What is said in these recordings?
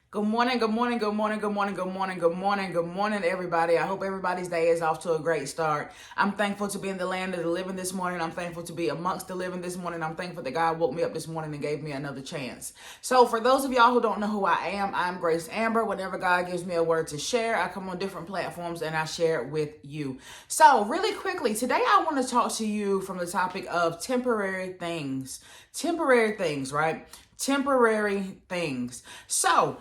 Good morning, good morning, good morning, good morning, good morning, good morning, good morning, everybody. I hope everybody's day is off to a great start. I'm thankful to be in the land of the living this morning. I'm thankful to be amongst the living this morning. I'm thankful that God woke me up this morning and gave me another chance. So for those of y'all who don't know who I am, I'm Grace Amber. Whenever God gives me a word to share, I come on different platforms and I share it with you. So really quickly, today I want to talk to you from the topic of temporary things. Temporary things, right? Temporary things. So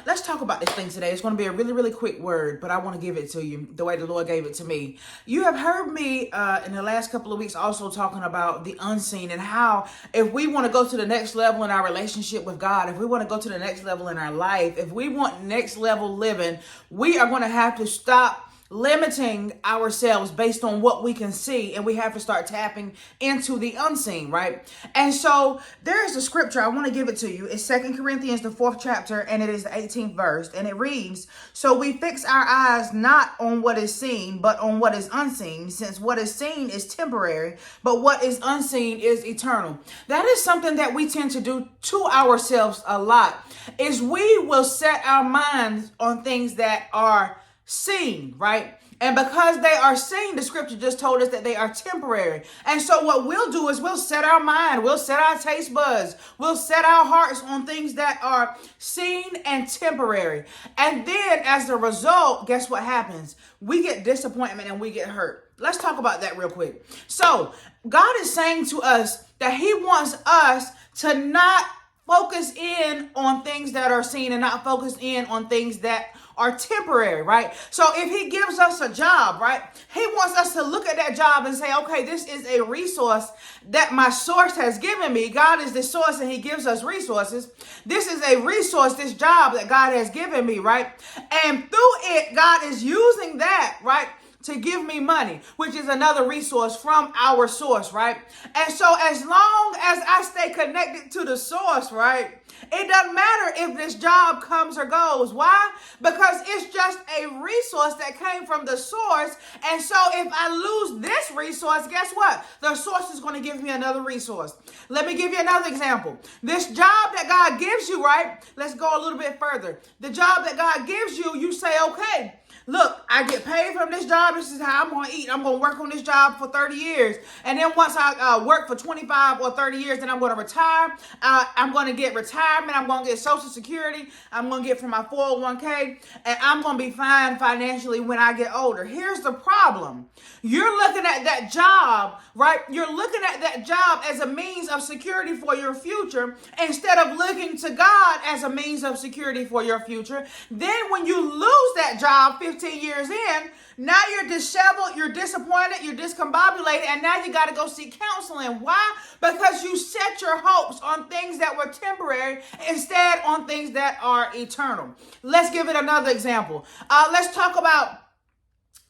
let's talk about this thing today. It's going to be a really, really quick word, but I want to give it to you the way the Lord gave it to me. You have heard me in the last couple of weeks also talking about the unseen and how if we want to go to the next level in our relationship with God, if we want to go to the next level in our life, if we want next level living, we are going to have to stop limiting ourselves based on what we can see, and we have to start tapping into the unseen, right? And so there is a scripture, I want to give it to you. It's 2 Corinthians, the 4th chapter, and it is the 18th verse, and it reads, "So we fix our eyes not on what is seen, but on what is unseen, since what is seen is temporary, but what is unseen is eternal." That is something that we tend to do to ourselves a lot, is we will set our minds on things that are seen, right? And because they are seen, the scripture just told us that they are temporary. And so what we'll do is we'll set our mind, we'll set our taste buds, we'll set our hearts on things that are seen and temporary. And then as a result, guess what happens? We get disappointment and we get hurt. Let's talk about that real quick. So God is saying to us that he wants us to not focus in on things that are seen and not focus in on things that are temporary, right? So if he gives us a job, right, he wants us to look at that job and say, okay, this is a resource that my source has given me. God is the source and he gives us resources. This is a resource, this job that God has given me, right? And through it, God is using that, right, to give me money, which is another resource from our source, right? And so as long as I stay connected to the source, right, it doesn't matter if this job comes or goes. Why? Because it's just a resource that came from the source. And so if I lose this resource, guess what? The source is going to give me another resource. Let me give you another example. This job that God gives you, right? Let's go a little bit further. The job that God gives you, you say, okay, look, I get paid from this job. This is how I'm going to eat. I'm going to work on this job for 30 years. And then once I work for 25 or 30 years, then I'm going to retire. I'm going to get retirement. I'm going to get Social Security. I'm going to get from my 401k. And I'm going to be fine financially when I get older. Here's the problem. You're looking at that job, right? You're looking at that job as a means of security for your future instead of looking to God as a means of security for your future. Then when you lose that job 15 years in, now you're disheveled, you're disappointed, you're discombobulated, and now you got to go seek counseling. Why? Because you set your hopes on things that were temporary instead on things that are eternal. Let's give it another example. Let's talk about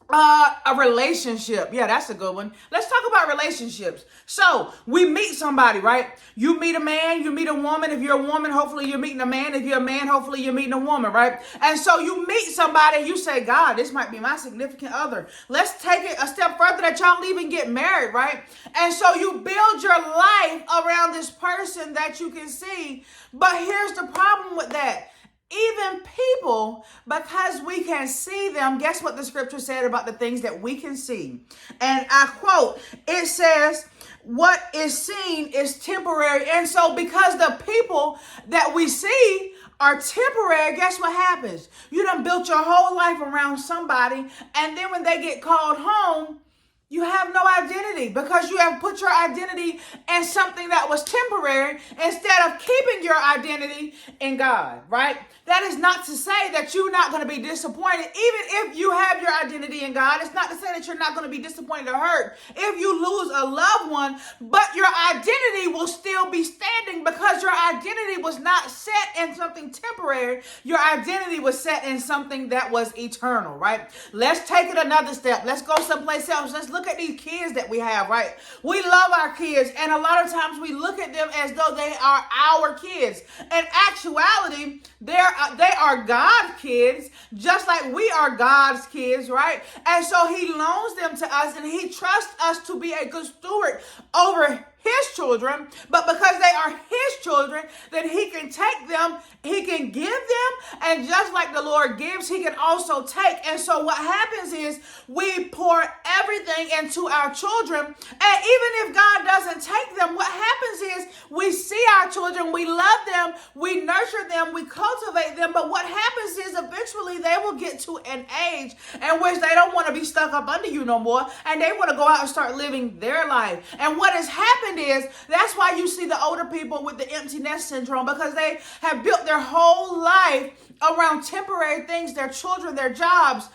a relationship. Yeah, that's a good one. Let's talk about relationships. So we meet somebody, right? You meet a man, you meet a woman. If you're a woman, hopefully you're meeting a man. If you're a man, hopefully you're meeting a woman, right? And so you meet somebody, you say, God, this might be my significant other. Let's take it a step further that y'all even get married, right? And so you build your life around this person that you can see. But here's the problem with that. Even people, because we can see them, guess what the scripture said about the things that we can see? And I quote, it says, what is seen is temporary. And so because the people that we see are temporary, guess what happens? You done built your whole life around somebody, and then when they get called home, you have no identity because you have put your identity in something that was temporary instead of keeping your identity in God, right? That is not to say that you're not going to be disappointed. Even if you have your identity in God, it's not to say that you're not going to be disappointed or hurt if you lose a loved one, but your identity will still be standing because your identity was not set in something temporary. Your identity was set in something that was eternal, right? Let's take it another step. Let's go someplace else. Let's look at these kids that we have, right? We love our kids, and a lot of times we look at them as though they are our kids. In actuality, they are God's kids, just like we are God's kids, right? And so he loans them to us, and he trusts us to be a good steward over his children, but because they are his children, then he can take them, he can give them, And just like the Lord gives, he can also take. And so what happens is we pour everything into our children. And even if God doesn't take them, what happens is we see our children, we love them, we nurture them, we cultivate them. But what happens is eventually they will get to an age in which they don't want to be stuck up under you no more. And they want to go out and start living their life. And what has happened is that's why you see the older people with the empty nest syndrome, because they have built their whole life around temporary things, their children, their jobs,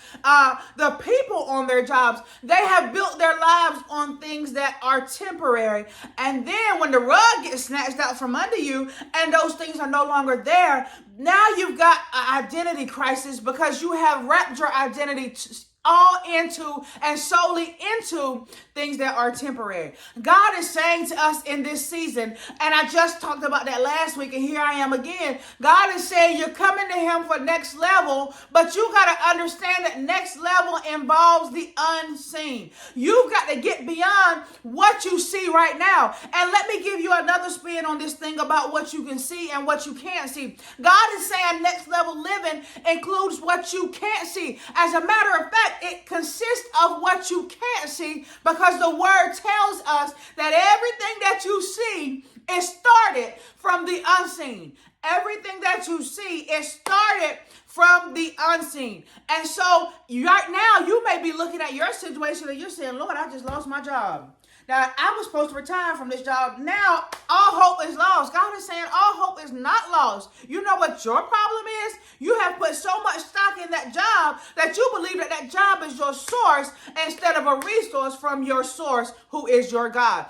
the people on their jobs. They have built their lives on things that are temporary. And then when the rug gets snatched out from under you and those things are no longer there, now you've got an identity crisis because you have wrapped your identity all into and solely into things that are temporary. God is saying to us in this season, and I just talked about that last week, and here I am again. God is saying you're coming to him for next level, but you got to understand that next level involves the unseen. You've got to get beyond what you see right now. And let me give you another spin on this thing about what you can see and what you can't see. God is saying next level living includes what you can't see. As a matter of fact, it consists of what you can't see, because the word tells us that everything that you see is started from the unseen. Everything that you see is started from the unseen. And so right now you may be looking at your situation and you're saying, Lord, I just lost my job. Now, I was supposed to retire from this job. Now, all hope is lost. God is saying all hope is not lost. You know what your problem is? You have put so much stock in that job that you believe that that job is your source instead of a resource from your source, who is your God.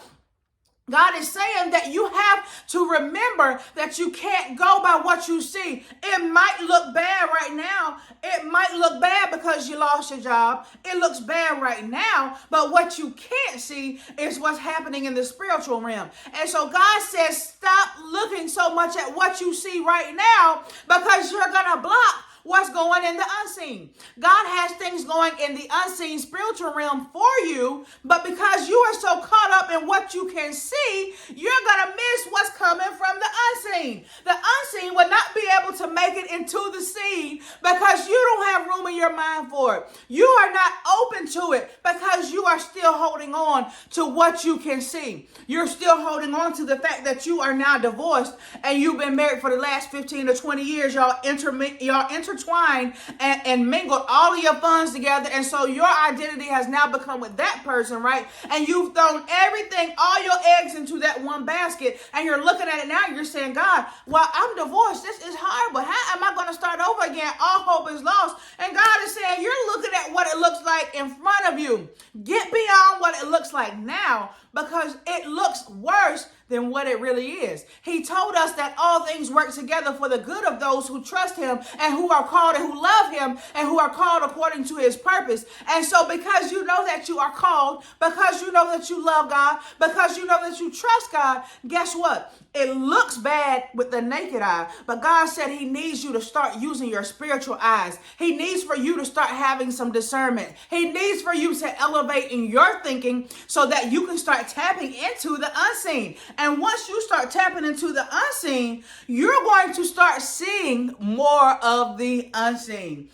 God is saying that you have to remember that you can't go by what you see. It might look bad right now. It might look bad because you lost your job. It looks bad right now, but what you can't see is what's happening in the spiritual realm. And so God says, stop looking so much at what you see right now, because you're going to block what's going in the unseen. God has things going in the unseen spiritual realm for you, but because you are so caught up in what you can see, you're going to miss what's coming from the unseen. The unseen will not be able to make it into the seen because you don't have room in your mind for it. You are not open to it because you are still holding on to what you can see. You're still holding on to the fact that you are now divorced and you've been married for the last 15 to 20 years. Y'all intertwined and mingled all of your funds together, and so your identity has now become with that person, right? And you've thrown everything, all your eggs into that one basket, and you're looking at it now, you're saying, God, well, I'm divorced, this is horrible, how am I going to start over again? All hope is lost. And God is saying, you're looking at what it looks like in front of you. Get beyond what it looks like now, because it looks worse than what it really is. He told us that all things work together for the good of those who trust him and who are called and who love him and who are called according to his purpose. And so because you know that you are called, because you know that you love God, because you know that you trust God, guess what? It looks bad with the naked eye, but God said he needs you to start using your spiritual eyes. He needs for you to start having some discernment. He needs for you to elevate in your thinking so that you can start tapping into the unseen. And once you start tapping into the unseen, you're going to start seeing more of the unseen.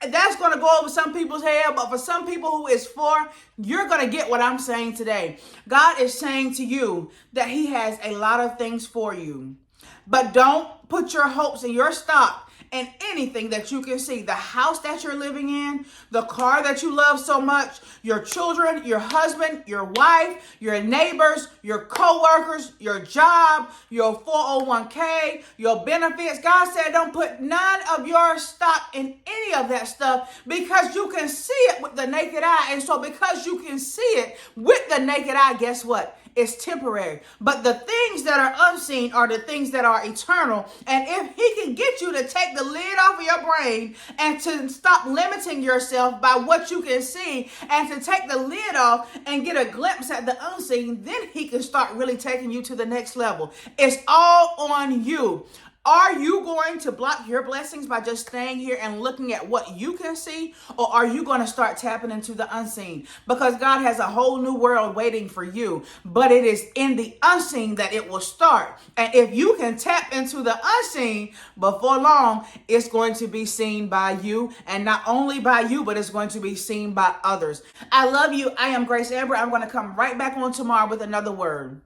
That's going to go over some people's head, but for some people who it's for, you're going to get what I'm saying today. God is saying to you that he has a lot of things for you, but don't put your hopes and your stock in anything that you can see. The house that you're living in, the car that you love so much, your children, your husband, your wife, your neighbors, your co-workers, your job, your 401k, your benefits. God said don't put none of your stock in any of that stuff because you can see it with the naked eye. And so because you can see it with the naked eye, guess what? It's temporary. But the things that are unseen are the things that are eternal. And if he can get you to take the lid off of your brain and to stop limiting yourself by what you can see and to take the lid off and get a glimpse at the unseen, then he can start really taking you to the next level. It's all on you. Are you going to block your blessings by just staying here and looking at what you can see? Or are you going to start tapping into the unseen? Because God has a whole new world waiting for you. But it is in the unseen that it will start. And if you can tap into the unseen, before long, it's going to be seen by you. And not only by you, but it's going to be seen by others. I love you. I am Grace Amber. I'm going to come right back on tomorrow with another word.